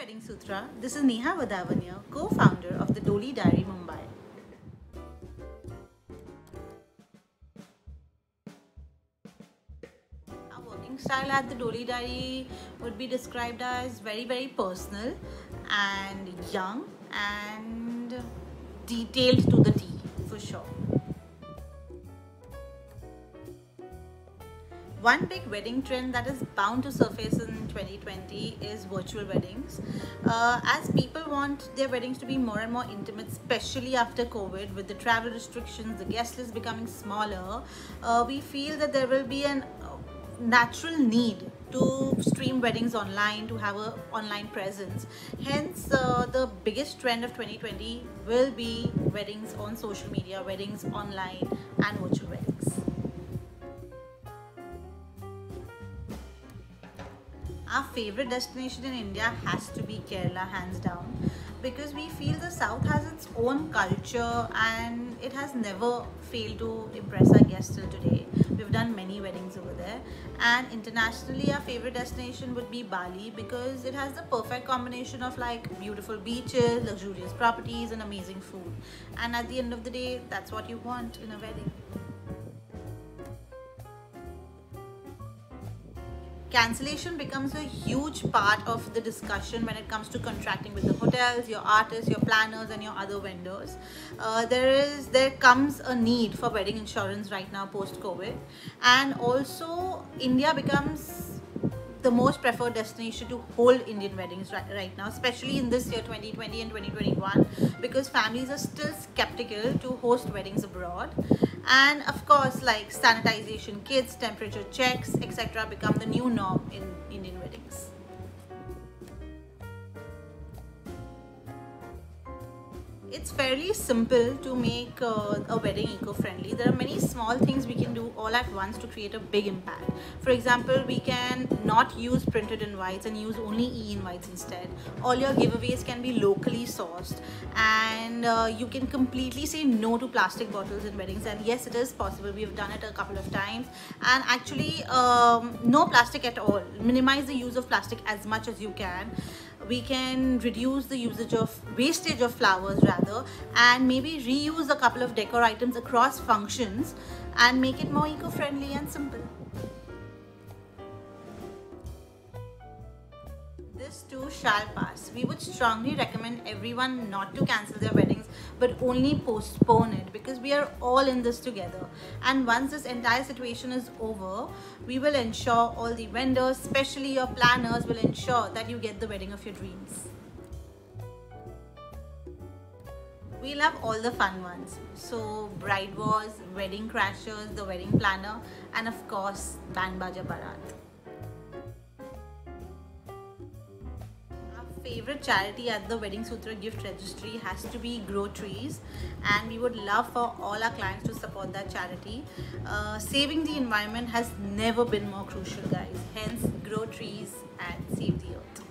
Wedding Sutra. This is Neha Vadavanya, co-founder of the Doli Diary Mumbai. Our working style at the Doli Diary would be described as very personal and young and detailed to the T for sure. One big wedding trend that is bound to surface in 2020 is virtual weddings. As people want their weddings to be more and more intimate, especially after COVID, with the travel restrictions, the guest list becoming smaller, we feel that there will be an natural need to stream weddings online, to have an online presence. Hence, the biggest trend of 2020 will be weddings on social media, weddings online, and virtual weddings. Our favorite destination in India has to be Kerala, hands down, because we feel the South has its own culture and it has never failed to impress our guests till today. We've done many weddings over there, and internationally our favorite destination would be Bali, because it has the perfect combination of like beautiful beaches, luxurious properties and amazing food. And at the end of the day, that's what you want in a wedding. Cancellation becomes a huge part of the discussion when it comes to contracting with the hotels, your artists, your planners and your other vendors. There comes a need for wedding insurance right now post COVID, and also India becomes the most preferred destination to hold Indian weddings right now, especially in this year 2020 and 2021, because families are still skeptical to host weddings abroad. And of course, like sanitization kits, temperature checks, etc. become the new norm in Indian weddings. It's fairly simple to make a wedding eco-friendly. There are many small things we can do all at once to create a big impact. For example, we can not use printed invites and use only e-invites instead. All your giveaways can be locally sourced, and you can completely say no to plastic bottles in weddings. And yes, it is possible. We've done it a couple of times, and actually no plastic at all. Minimize the use of plastic as much as you can. We can reduce the wastage of flowers rather, and maybe reuse a couple of decor items across functions and make it more eco-friendly and simple. This too shall pass. We would strongly recommend everyone not to cancel their weddings but only postpone it, because we are all in this together. And once this entire situation is over, we will ensure, all the vendors, especially your planners, will ensure that you get the wedding of your dreams. We'll have all the fun ones. So bride wars, wedding crashers, the wedding planner, and of course band baja barat. Favorite charity at the Wedding Sutra gift registry has to be Grow Trees, and we would love for all our clients to support that charity. Saving the environment has never been more crucial, guys. Hence, grow trees and save the earth.